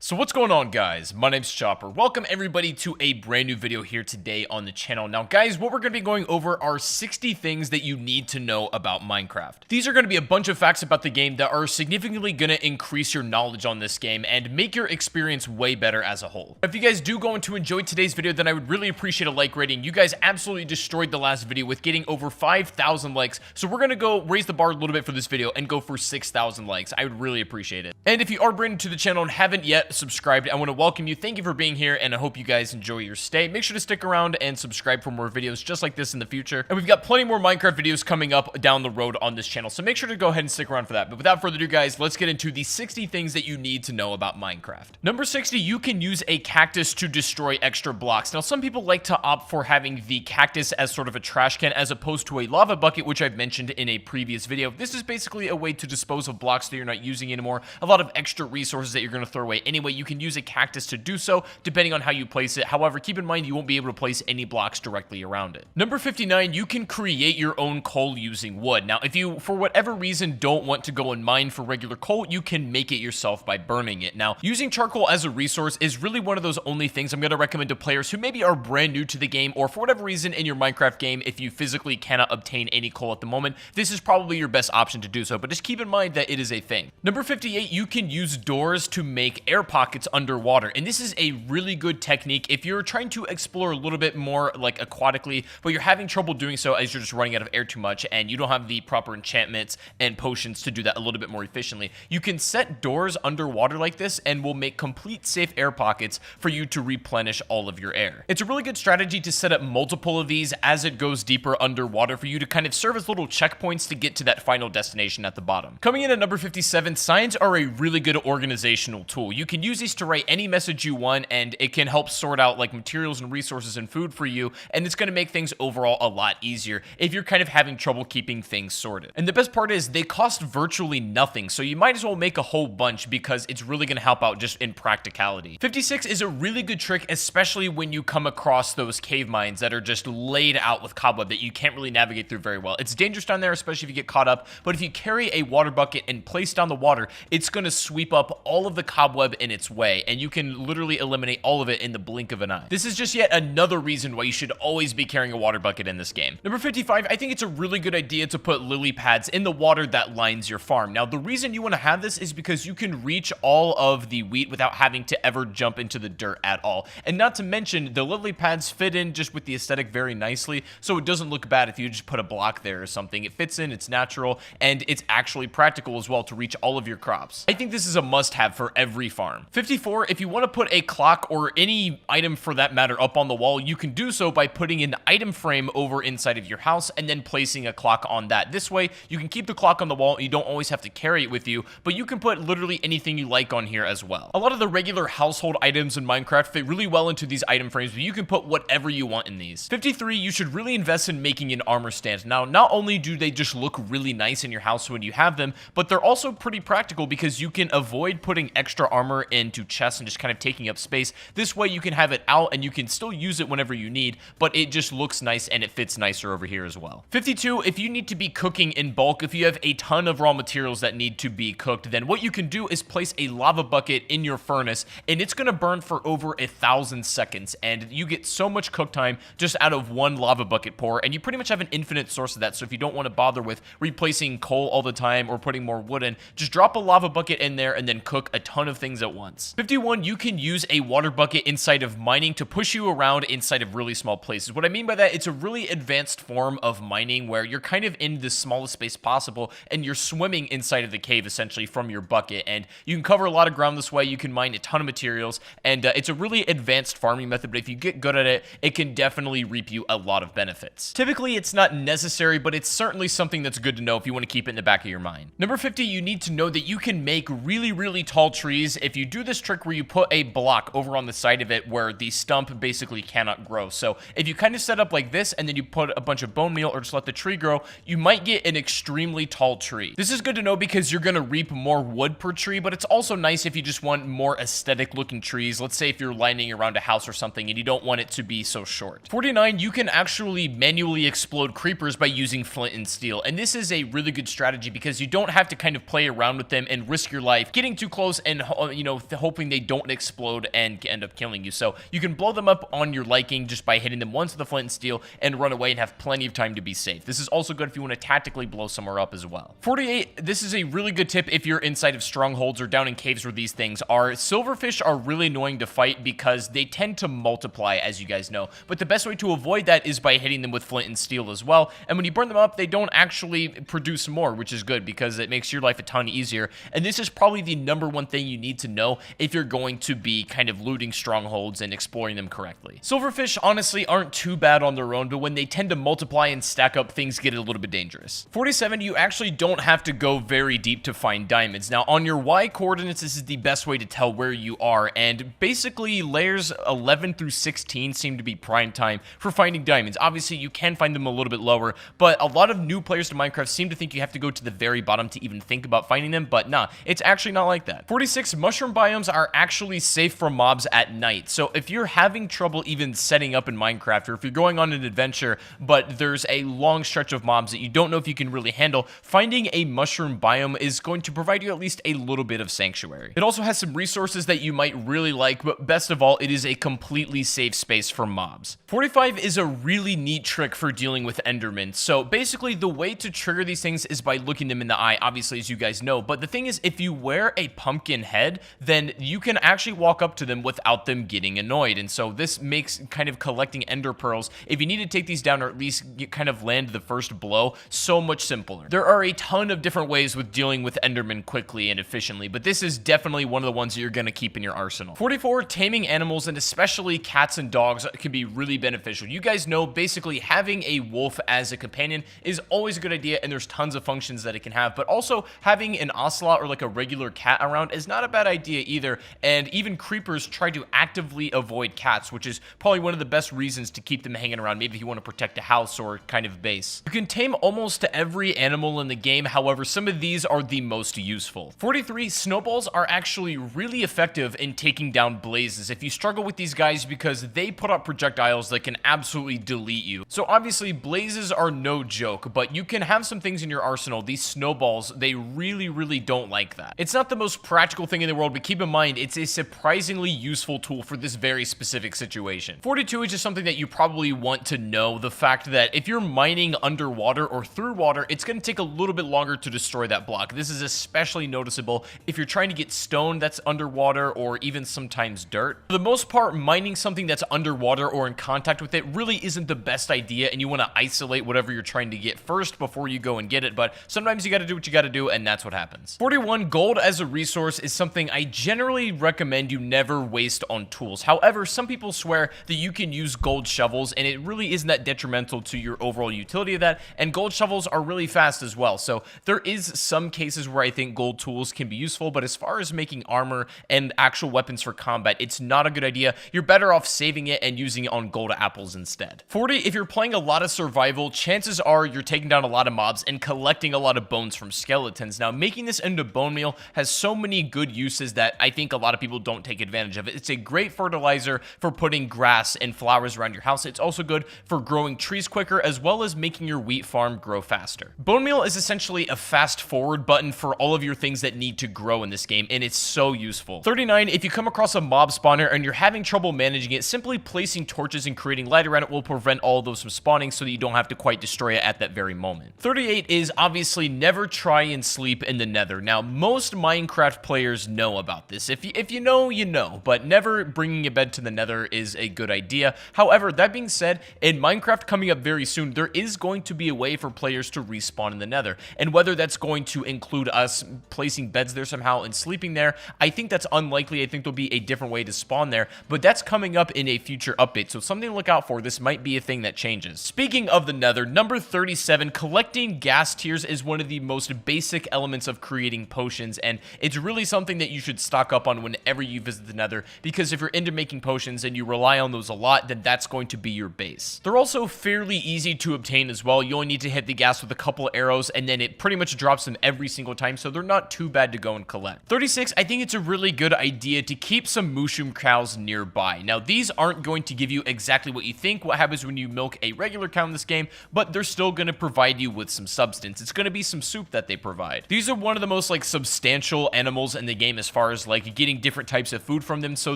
So what's going on, guys? My name's Chopper. Welcome everybody to a brand new video here today on the channel. Now guys, what we're going to be going over are 60 things that you need to know about Minecraft. These are going to be a bunch of facts about the game that are significantly going to increase your knowledge on this game and make your experience way better as a whole. If you guys do go on to enjoy today's video, then I would really appreciate a like rating. You guys absolutely destroyed the last video with getting over 5,000 likes, so we're going to go raise the bar a little bit for this video and go for 6,000 likes. I would really appreciate it. And if you are brand new to the channel and haven't yet subscribed, I want to welcome you. Thank you for being here, and I hope you guys enjoy your stay. Make sure to stick around and subscribe for more videos just like this in the future. And we've got plenty more Minecraft videos coming up down the road on this channel, so make sure to go ahead and stick around for that. But without further ado, guys, let's get into the 60 things that you need to know about Minecraft. Number 60, you can use a cactus to destroy extra blocks. Now, some people like to opt for having the cactus as sort of a trash can as opposed to a lava bucket, which I've mentioned in a previous video. This is basically a way to dispose of blocks that you're not using anymore. A lot of extra resources that you're going to throw away anyway. You can use a cactus to do so depending on how you place it. However, keep in mind you won't be able to place any blocks directly around it. Number 59, you can create your own coal using wood. Now, if you for whatever reason don't want to go and mine for regular coal, you can make it yourself by burning it. Now, using charcoal as a resource is really one of those only things I'm going to recommend to players who maybe are brand new to the game, or for whatever reason in your Minecraft game, if you physically cannot obtain any coal at the moment, this is probably your best option to do so, but just keep in mind that it is a thing. Number 58, you can use doors to make air pockets underwater, and this is a really good technique if you're trying to explore a little bit more like aquatically, but you're having trouble doing so as you're just running out of air too much and you don't have the proper enchantments and potions to do that a little bit more efficiently. You can set doors underwater like this and will make complete safe air pockets for you to replenish all of your air. It's a really good strategy to set up multiple of these as it goes deeper underwater for you to kind of serve as little checkpoints to get to that final destination at the bottom. Coming in at number 57, signs are a really good organizational tool. You can use these to write any message you want, and it can help sort out like materials and resources and food for you, and it's going to make things overall a lot easier if you're kind of having trouble keeping things sorted. And the best part is they cost virtually nothing, so you might as well make a whole bunch because it's really going to help out just in practicality. 56 is a really good trick, especially when you come across those cave mines that are just laid out with cobweb that you can't really navigate through very well. It's dangerous down there, especially if you get caught up, but if you carry a water bucket and place down the water, it's going to sweep up all of the cobweb in its way, and you can literally eliminate all of it in the blink of an eye. This is just yet another reason why you should always be carrying a water bucket in this game. Number 55, I think it's a really good idea to put lily pads in the water that lines your farm. Now, the reason you want to have this is because you can reach all of the wheat without having to ever jump into the dirt at all. And not to mention, the lily pads fit in just with the aesthetic very nicely, so it doesn't look bad if you just put a block there or something. It fits in, it's natural, and it's actually practical as well to reach all of your crops. I think this is a must-have for every farm. 54, if you want to put a clock or any item for that matter up on the wall, you can do so by putting an item frame over inside of your house and then placing a clock on that. This way, you can keep the clock on the wall, you don't always have to carry it with you, but you can put literally anything you like on here as well. A lot of the regular household items in Minecraft fit really well into these item frames, but you can put whatever you want in these. 53, you should really invest in making an armor stand. Now, not only do they just look really nice in your house when you have them, but they're also pretty practical because you can avoid putting extra armor into chests and just kind of taking up space. This way you can have it out and you can still use it whenever you need, but it just looks nice and it fits nicer over here as well. 52, if you need to be cooking in bulk, if you have a ton of raw materials that need to be cooked, then what you can do is place a lava bucket in your furnace and it's going to burn for over 1,000 seconds, and you get so much cook time just out of one lava bucket pour, and you pretty much have an infinite source of that. So if you don't want to bother with replacing coal all the time or putting more wood in, just drop a lava bucket in there and then cook a ton of things at once. 51, you can use a water bucket inside of mining to push you around inside of really small places. What I mean by that, it's a really advanced form of mining where you're kind of in the smallest space possible and you're swimming inside of the cave essentially from your bucket, and you can cover a lot of ground this way. You can mine a ton of materials, and it's a really advanced farming method, but if you get good at it, it can definitely reap you a lot of benefits. Typically, it's not necessary, but it's certainly something that's good to know if you want to keep it in the back of your mind. Number 50, you need to know that you can make really tall trees if you do this trick where you put a block over on the side of it where the stump basically cannot grow. So if you kind of set up like this and then you put a bunch of bone meal or just let the tree grow, you might get an extremely tall tree. This is good to know because you're going to reap more wood per tree, but it's also nice if you just want more aesthetic looking trees. Let's say if you're lining around a house or something and you don't want it to be so short. 49, you can actually manually explode creepers by using flint and steel, and this is a really good strategy because you don't have to kind of play around with them and risk your life getting too close and know, hoping they don't explode and end up killing you. So you can blow them up on your liking just by hitting them once with the flint and steel and run away and have plenty of time to be safe. This is also good if you want to tactically blow somewhere up as well. 48, this is a really good tip if you're inside of strongholds or down in caves where these things are. Silverfish are really annoying to fight because they tend to multiply, as you guys know, but the best way to avoid that is by hitting them with flint and steel as well. And when you burn them up, they don't actually produce more, which is good because it makes your life a ton easier. And this is probably the #1 thing you need to know if you're going to be kind of looting strongholds and exploring them correctly. Silverfish honestly aren't too bad on their own, but when they tend to multiply and stack up, things get a little bit dangerous. 47, you actually don't have to go very deep to find diamonds. Now, on your Y coordinates, this is the best way to tell where you are, and basically layers 11 through 16 seem to be prime time for finding diamonds. Obviously, you can find them a little bit lower, but a lot of new players to Minecraft seem to think you have to go to the very bottom to even think about finding them, but nah, it's actually not like that. 46, mushroom biomes are actually safe for mobs at night, so if you're having trouble even setting up in Minecraft, or if you're going on an adventure, but there's a long stretch of mobs that you don't know if you can really handle, finding a mushroom biome is going to provide you at least a little bit of sanctuary. It also has some resources that you might really like, but best of all, it is a completely safe space for mobs. 45 is a really neat trick for dealing with Endermen. So basically, the way to trigger these things is by looking them in the eye, obviously, as you guys know, but the thing is, if you wear a pumpkin head, then you can actually walk up to them without them getting annoyed, and so this makes kind of collecting ender pearls, if you need to take these down or at least kind of land the first blow, so much simpler. There are a ton of different ways with dealing with Endermen quickly and efficiently, but this is definitely one of the ones that you're going to keep in your arsenal. 44, taming animals, and especially cats and dogs, can be really beneficial. You guys know, basically, having a wolf as a companion is always a good idea, and there's tons of functions that it can have, but also having an ocelot or like a regular cat around is not a bad idea either, and even creepers try to actively avoid cats, which is probably one of the best reasons to keep them hanging around, maybe if you want to protect a house or kind of base. You can tame almost every animal in the game, however, some of these are the most useful. 43, snowballs are actually really effective in taking down blazes if you struggle with these guys because they put out projectiles that can absolutely delete you. So obviously, blazes are no joke, but you can have some things in your arsenal. These snowballs, they really don't like that. It's not the most practical thing in the world, but keep in mind, it's a surprisingly useful tool for this very specific situation. 42 is just something that you probably want to know, the fact that if you're mining underwater or through water, it's going to take a little bit longer to destroy that block. This is especially noticeable if you're trying to get stone that's underwater or even sometimes dirt. For the most part, mining something that's underwater or in contact with it really isn't the best idea, and you want to isolate whatever you're trying to get first before you go and get it, but sometimes you got to do what you got to do, and that's what happens. 41, gold as a resource is something I generally recommend you never waste on tools. However, some people swear that you can use gold shovels, and it really isn't that detrimental to your overall utility of that, and gold shovels are really fast as well, so there is some cases where I think gold tools can be useful, but as far as making armor and actual weapons for combat, it's not a good idea. You're better off saving it and using it on gold apples instead. 40, if you're playing a lot of survival, chances are you're taking down a lot of mobs and collecting a lot of bones from skeletons. Now, making this into bone meal has so many good uses that I think a lot of people don't take advantage of it. It's a great fertilizer for putting grass and flowers around your house. It's also good for growing trees quicker, as well as making your wheat farm grow faster. Bone meal is essentially a fast forward button for all of your things that need to grow in this game, and it's so useful. 39, if you come across a mob spawner and you're having trouble managing it, simply placing torches and creating light around it will prevent all of those from spawning so that you don't have to quite destroy it at that very moment. 38 is obviously never try and sleep in the nether. Now, most Minecraft players know about this. If you know, you know, but never bringing a bed to the nether is a good idea. However, that being said, in Minecraft coming up very soon, there is going to be a way for players to respawn in the nether, and whether that's going to include us placing beds there somehow and sleeping there, I think that's unlikely. I think there'll be a different way to spawn there, but that's coming up in a future update, so something to look out for. This might be a thing that changes. Speaking of the nether, number 37, collecting gas tiers is one of the most basic elements of creating potions, and it's really something that you should stock up on whenever you visit the nether, because if you're into making potions and you rely on those a lot, then that's going to be your base. They're also fairly easy to obtain as well. You only need to hit the gas with a couple arrows, and then it pretty much drops them every single time, so they're not too bad to go and collect. 36, I think it's a really good idea to keep some mushroom cows nearby. Now, these aren't going to give you exactly what you think what happens when you milk a regular cow in this game, but they're still going to provide you with some substance. It's going to be some soup that they provide. These are one of the most substantial animals in the game as far far as like getting different types of food from them, so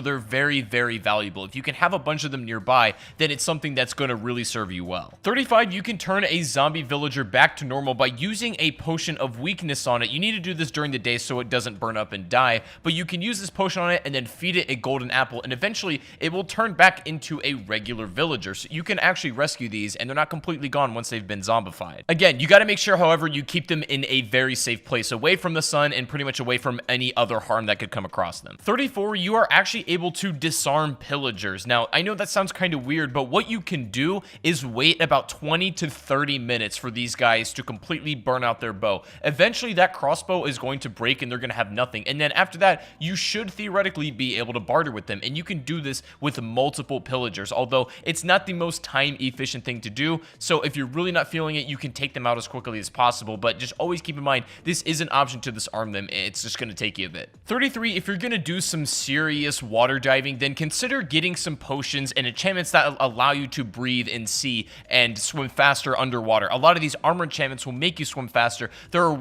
they're very, very valuable. If you can have a bunch of them nearby, then it's something that's going to really serve you well. 35, you can turn a zombie villager back to normal by using a potion of weakness on it. You need to do this during the day so it doesn't burn up and die, but you can use this potion on it and then feed it a golden apple, and eventually it will turn back into a regular villager. So you can actually rescue these, and they're not completely gone once they've been zombified. Again, you got to make sure, however, you keep them in a very safe place, away from the sun and pretty much away from any other harm that could come across them. 34, you are actually able to disarm pillagers. Now, I know that sounds kind of weird, but what you can do is wait about 20 to 30 minutes for these guys to completely burn out their bow. Eventually, that crossbow is going to break and they're going to have nothing. And then after that, you should theoretically be able to barter with them. And you can do this with multiple pillagers, although it's not the most time efficient thing to do. So if you're really not feeling it, you can take them out as quickly as possible. But just always keep in mind, this is an option to disarm them. It's just going to take you a bit. 33, if you're going to do some serious water diving, then consider getting some potions and enchantments that allow you to breathe in sea and swim faster underwater. A lot of these armor enchantments will make you swim faster. There are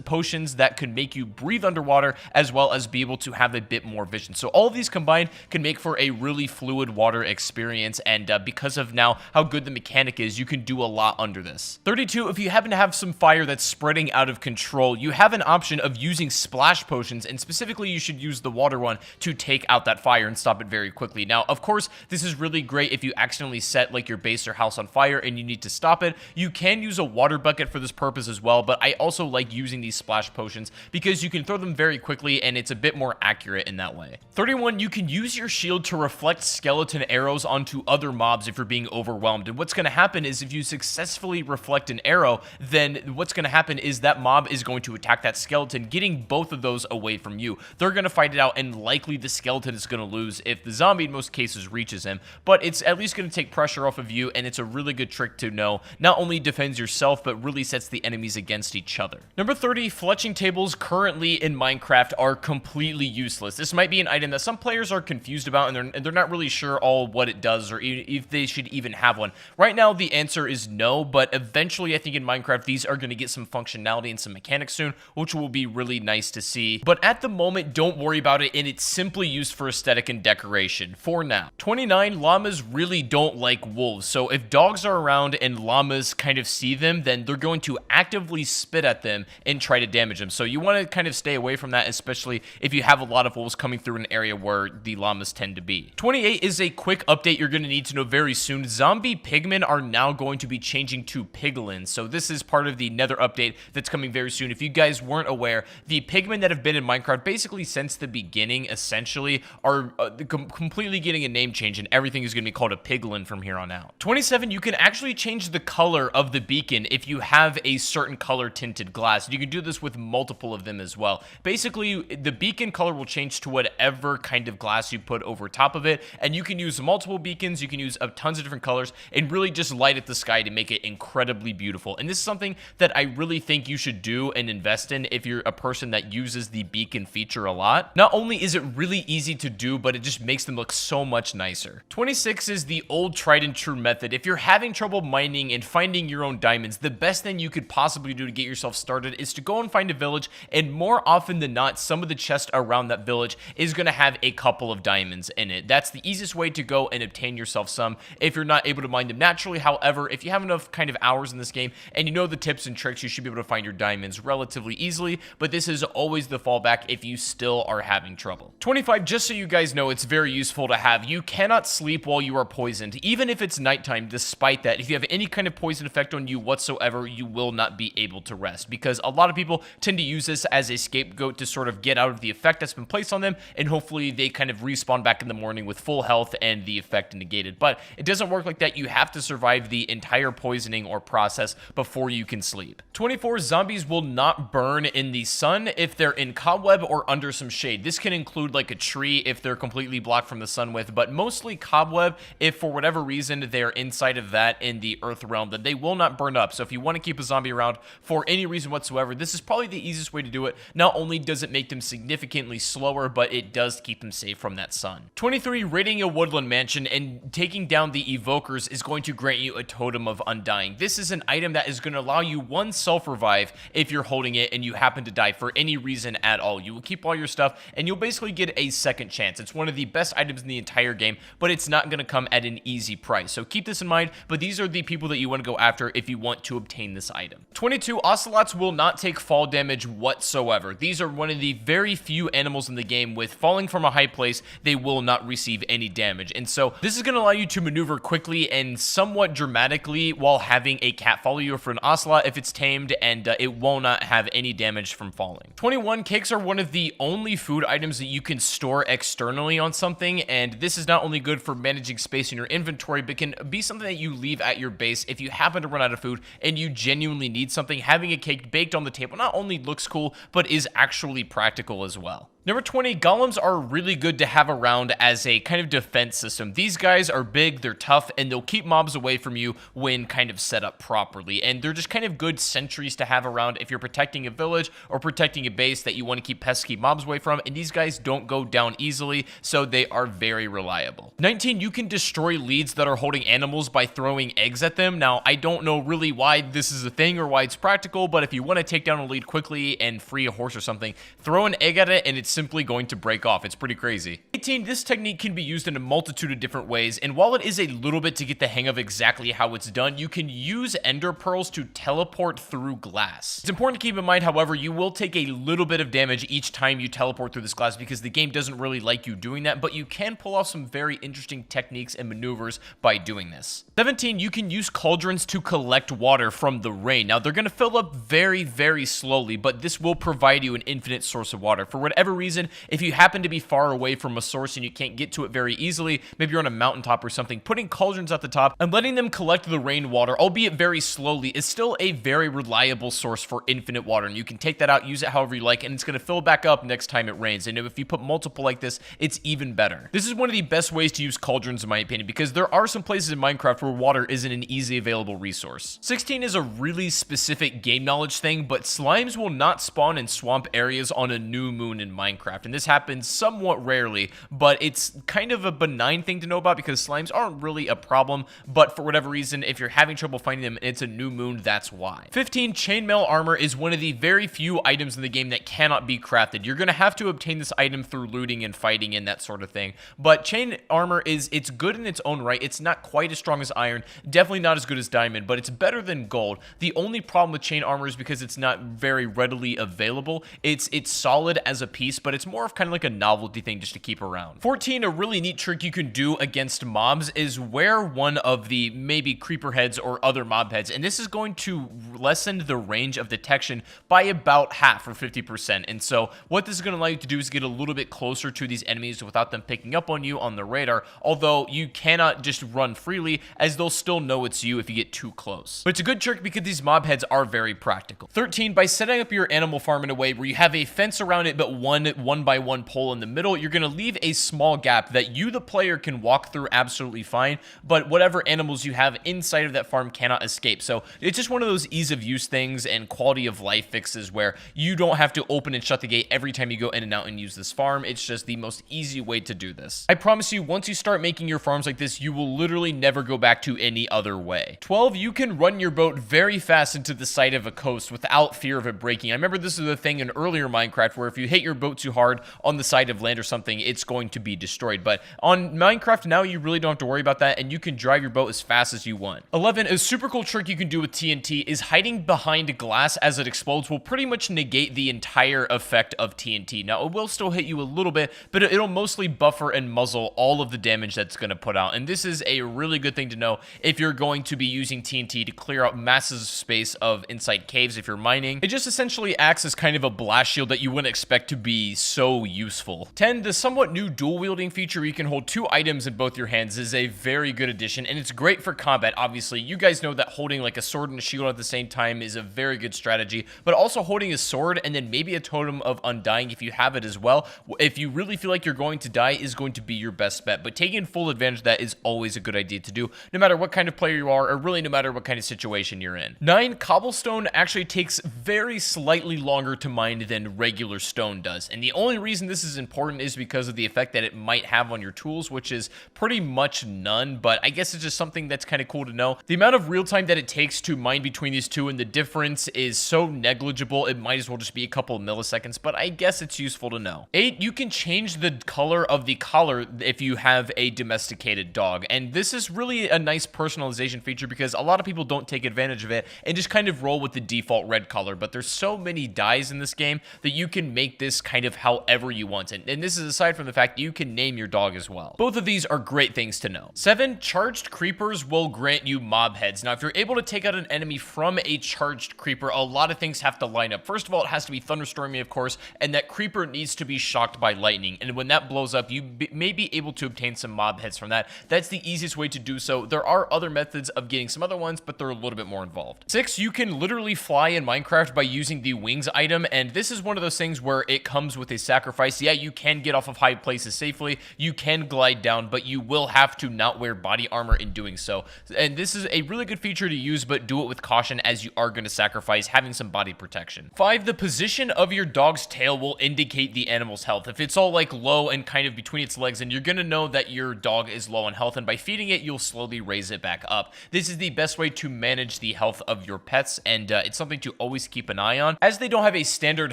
potions that could make you breathe underwater as well as be able to have a bit more vision. So all of these combined can make for a really fluid water experience, and because of now how good the mechanic is, you can do a lot under this. 32, if you happen to have some fire that's spreading out of control, you have an option of using splash potions, and specifically you should use the water one to take out that fire and stop it very quickly. Now, of course, this is really great if you accidentally set like your base or house on fire and you need to stop it. You can use a water bucket for this purpose as well, but I also like using these splash potions because you can throw them very quickly and it's a bit more accurate in that way. 31, you can use your shield to reflect skeleton arrows onto other mobs if you're being overwhelmed. And what's going to happen is if you successfully reflect an arrow, then what's going to happen is that mob is going to attack that skeleton, getting both of those away from you. They're going to fight it out, and likely the skeleton is going to lose if the zombie in most cases reaches him, but it's at least going to take pressure off of you, and it's a really good trick to know. Not only defends yourself, but really sets the enemies against each other. Number 30, fletching tables currently in Minecraft are completely useless. This might be an item that some players are confused about, and they're not really sure all what it does or if they should even have one. Right now, the answer is no, but eventually I think in Minecraft, these are going to get some functionality and some mechanics soon, which will be really nice to see. But at the moment, don't worry about it, and it's simply used for aesthetic and decoration for now. 29, llamas really don't like wolves, so if dogs are around and llamas kind of see them, then they're going to actively spit at them and try to damage them. So you want to kind of stay away from that, especially if you have a lot of wolves coming through an area where the llamas tend to be. 28 is a quick update you're going to need to know very soon. Zombie pigmen are now going to be changing to piglins. So this is part of the Nether update that's coming very soon. If you guys weren't aware, the pigmen that have been in Minecraft basically since the beginning essentially are completely getting a name change, and everything is going to be called a piglin from here on out. 27, you can actually change the color of the beacon if you have a certain color tinted glass. You can do this with multiple of them as well. Basically, the beacon color will change to whatever kind of glass you put over top of it, and you can use multiple beacons, you can use tons of different colors, and really just light up the sky to make it incredibly beautiful. And this is something that I really think you should do and invest in if you're a person that uses the beacon feature a lot. Not only is it really easy to do, but it just makes them look so much nicer. 26 is the old tried and true method. If you're having trouble mining and finding your own diamonds, the best thing you could possibly do to get yourself started is to go and find a village, and more often than not, some of the chests around that village is going to have a couple of diamonds in it. That's the easiest way to go and obtain yourself some if you're not able to mine them naturally. However, if you have enough kind of hours in this game and you know the tips and tricks, you should be able to find your diamonds relatively easily, but this is always the fallback if you still are having trouble. 25, just so you guys know, it's very useful to have. You cannot sleep while you are poisoned, even if it's nighttime. Despite that, if you have any kind of poison effect on you whatsoever, you will not be able to rest, because a lot of people tend to use this as a scapegoat to sort of get out of the effect that's been placed on them, and hopefully they kind of respawn back in the morning with full health and the effect negated. But it doesn't work like that. You have to survive the entire poisoning or process before you can sleep. 24, zombies will not burn in the sun if they're in cobweb or under some shade. This can include like a tree if they're completely blocked from the sun with, but mostly cobweb if for whatever reason they're inside of that in the earth realm, then they will not burn up. So if you want to keep a zombie around for any reason whatsoever, this is probably the easiest way to do it. Not only does it make them significantly slower, but it does keep them safe from that sun. 23, raiding a woodland mansion and taking down the evokers is going to grant you a totem of undying. This is an item that is going to allow you one self-revive if you're holding it and you happen to die for any reason at all. You will keep all your stuff, and you'll basically get a second chance. It's one of the best items in the entire game, but it's not going to come at an easy price. So keep this in mind, but these are the people that you want to go after if you want to obtain this item. 22, ocelots will not take fall damage whatsoever. These are one of the very few animals in the game with falling from a high place, they will not receive any damage. And so this is going to allow you to maneuver quickly and somewhat dramatically while having a cat follow you for an ocelot if it's tamed, and it will not have any damage from falling. 21, cakes are one of the only food items that you can store externally on something, and this is not only good for managing space in your inventory, but can be something that you leave at your base if you happen to run out of food and you genuinely need something. Having a cake baked on the table not only looks cool, but is actually practical as well. Number 20, golems are really good to have around as a kind of defense system. These guys are big, they're tough, and they'll keep mobs away from you when kind of set up properly. And they're just kind of good sentries to have around if you're protecting a village or protecting a base that you want to keep pesky mobs away from. And these guys don't go down easily, so they are very reliable. 19, you can destroy leads that are holding animals by throwing eggs at them. Now, I don't know really why this is a thing or why it's practical, but if you want to take down a lead quickly and free a horse or something, throw an egg at it and it's simply going to break off. It's pretty crazy. 18, this technique can be used in a multitude of different ways, and while it is a little bit to get the hang of exactly how it's done, you can use ender pearls to teleport through glass. It's important to keep in mind, however, you will take a little bit of damage each time you teleport through this glass because the game doesn't really like you doing that, but you can pull off some very interesting techniques and maneuvers by doing this. 17, you can use cauldrons to collect water from the rain. Now, they're going to fill up very, very slowly, but this will provide you an infinite source of water. For whatever reason, if you happen to be far away from a source and you can't get to it very easily, maybe you're on a mountaintop or something, putting cauldrons at the top and letting them collect the rainwater, albeit very slowly, is still a very reliable source for infinite water. And you can take that out, use it however you like, and it's going to fill back up next time it rains. And if you put multiple like this, it's even better. This is one of the best ways to use cauldrons, in my opinion, because there are some places in Minecraft where water isn't an easy available resource. 16 is a really specific game knowledge thing, but slimes will not spawn in swamp areas on a new moon in Minecraft. And this happens somewhat rarely, but it's kind of a benign thing to know about because slimes aren't really a problem, but for whatever reason, if you're having trouble finding them and it's a new moon, that's why. 15, chainmail armor is one of the very few items in the game that cannot be crafted. You're going to have to obtain this item through looting and fighting and that sort of thing, but chain armor it's good in its own right. It's not quite as strong as iron, definitely not as good as diamond, but it's better than gold. The only problem with chain armor is because it's not very readily available. It's solid as a piece, but it's more of kind of like a novelty thing just to keep around. 14, a really neat trick you can do against mobs is wear one of the maybe creeper heads or other mob heads, and this is going to lessen the range of detection by about half or 50%. And so what this is going to allow you to do is get a little bit closer to these enemies without them picking up on you on the radar, although you cannot just run freely as they'll still know it's you if you get too close. But it's a good trick because these mob heads are very practical. 13, by setting up your animal farm in a way where you have a fence around it but one by one pole in the middle, you're going to leave a small gap that you, the player, can walk through absolutely fine, but whatever animals you have inside of that farm cannot escape. So it's just one of those ease of use things and quality of life fixes where you don't have to open and shut the gate every time you go in and out and use this farm. It's just the most easy way to do this. I promise you, once you start making your farms like this, you will literally never go back to any other way. 12, you can run your boat very fast into the side of a coast without fear of it breaking. I remember this is the thing in earlier Minecraft where if you hit your boat too hard on the side of land or something, it's going to be destroyed. But on Minecraft now, you really don't have to worry about that, and you can drive your boat as fast as you want. 11, a super cool trick you can do with TNT is hiding behind glass as it explodes will pretty much negate the entire effect of TNT. Now, it will still hit you a little bit, but it'll mostly buffer and muzzle all of the damage that's going to put out. And this is a really good thing to know if you're going to be using TNT to clear out massive space of inside caves if you're mining. It just essentially acts as kind of a blast shield that you wouldn't expect to be so useful. 10, the somewhat new dual wielding feature where you can hold two items in both your hands is a very good addition, and it's great for combat. Obviously, you guys know that holding like a sword and a shield at the same time is a very good strategy, but also holding a sword and then maybe a totem of undying if you have it as well, if you really feel like you're going to die, is going to be your best bet. But taking full advantage of that is always a good idea to do, no matter what kind of player you are, or really no matter what kind of situation you're in. 9, cobblestone actually takes very slightly longer to mine than regular stone does, and And the only reason this is important is because of the effect that it might have on your tools, which is pretty much none, but I guess it's just something that's kind of cool to know. The amount of real time that it takes to mine between these two and the difference is so negligible, it might as well just be a couple of milliseconds, but I guess it's useful to know. 8, you can change the color of the collar if you have a domesticated dog, and this is really a nice personalization feature because a lot of people don't take advantage of it and just kind of roll with the default red color, but there's so many dyes in this game that you can make this kind of however you want it, and this is aside from the fact you can name your dog as well. Both of these are great things to know. 7, charged creepers will grant you mob heads. Now, if you're able to take out an enemy from a charged creeper, a lot of things have to line up. First of all, it has to be thunderstorming, of course, and that creeper needs to be shocked by lightning, and when that blows up, you may be able to obtain some mob heads from that. That's the easiest way to do so. There are other methods of getting some other ones, but they're a little bit more involved. 6, you can literally fly in Minecraft by using the wings item, and this is one of those things where it comes with a sacrifice. Yeah, you can get off of high places safely, you can glide down, but you will have to not wear body armor in doing so. And this is a really good feature to use, but do it with caution as you are going to sacrifice having some body protection. 5, the position of your dog's tail will indicate the animal's health. If it's all like low and kind of between its legs, then you're going to know that your dog is low on health, and by feeding it, you'll slowly raise it back up. This is the best way to manage the health of your pets, and it's something to always keep an eye on. As they don't have a standard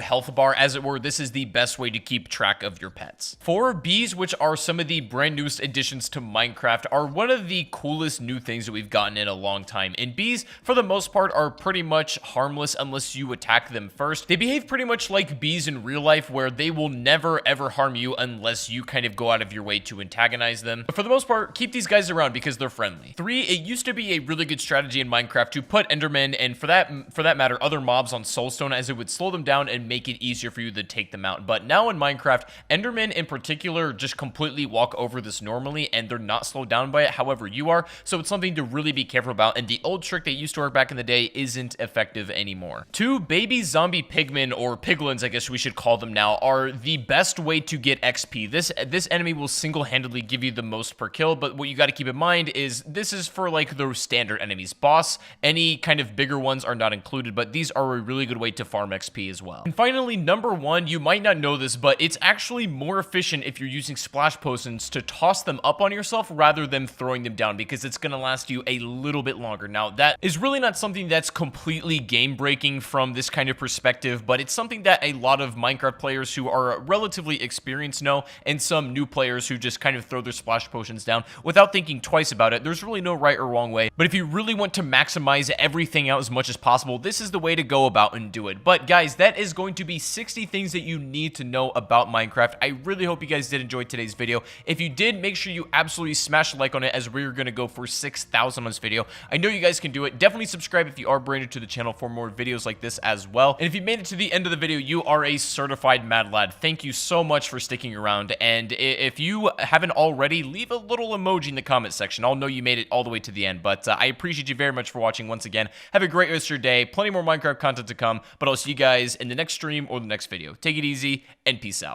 health bar, as it were, this is the best way to keep track of your pets. 4, bees, which are some of the brand newest additions to Minecraft, are one of the coolest new things that we've gotten in a long time. And bees, for the most part, are pretty much harmless unless you attack them first. They behave pretty much like bees in real life, where they will never ever harm you unless you kind of go out of your way to antagonize them. But for the most part, keep these guys around because they're friendly. 3, it used to be a really good strategy in Minecraft to put Endermen, and for that matter, other mobs on Soulstone, as it would slow them down and make it easier for you to take them out. But now in Minecraft, Endermen in particular just completely walk over this normally, and they're not slowed down by it. However, you are, so it's something to really be careful about, and the old trick that used to work back in the day isn't effective anymore. 2, baby zombie pigmen, or piglins I guess we should call them now, are the best way to get XP. This enemy will single-handedly give you the most per kill, but what you got to keep in mind is this is for like the standard enemies. Boss, any kind of bigger ones are not included, but these are a really good way to farm XP as well. And finally, number 1, you might not know this, but it's actually more efficient if you're using splash potions to toss them up on yourself rather than throwing them down, because it's going to last you a little bit longer. Now, that is really not something that's completely game-breaking from this kind of perspective, but it's something that a lot of Minecraft players who are relatively experienced know, and some new players who just kind of throw their splash potions down without thinking twice about it. There's really no right or wrong way, but if you really want to maximize everything out as much as possible, this is the way to go about and do it. But guys, that is going to be 60 things that you need to know about Minecraft. I really hope you guys did enjoy today's video. If you did, make sure you absolutely smash a like on it, as we're going to go for 6,000 on this video. I know you guys can do it. Definitely subscribe if you are brand new to the channel for more videos like this as well. And if you made it to the end of the video, you are a certified mad lad. Thank you so much for sticking around. And if you haven't already, leave a little emoji in the comment section. I'll know you made it all the way to the end. But I appreciate you very much for watching once again. Have a great rest of your day. Plenty more Minecraft content to come. But I'll see you guys in the next stream or the next video. Take it easy and peace out.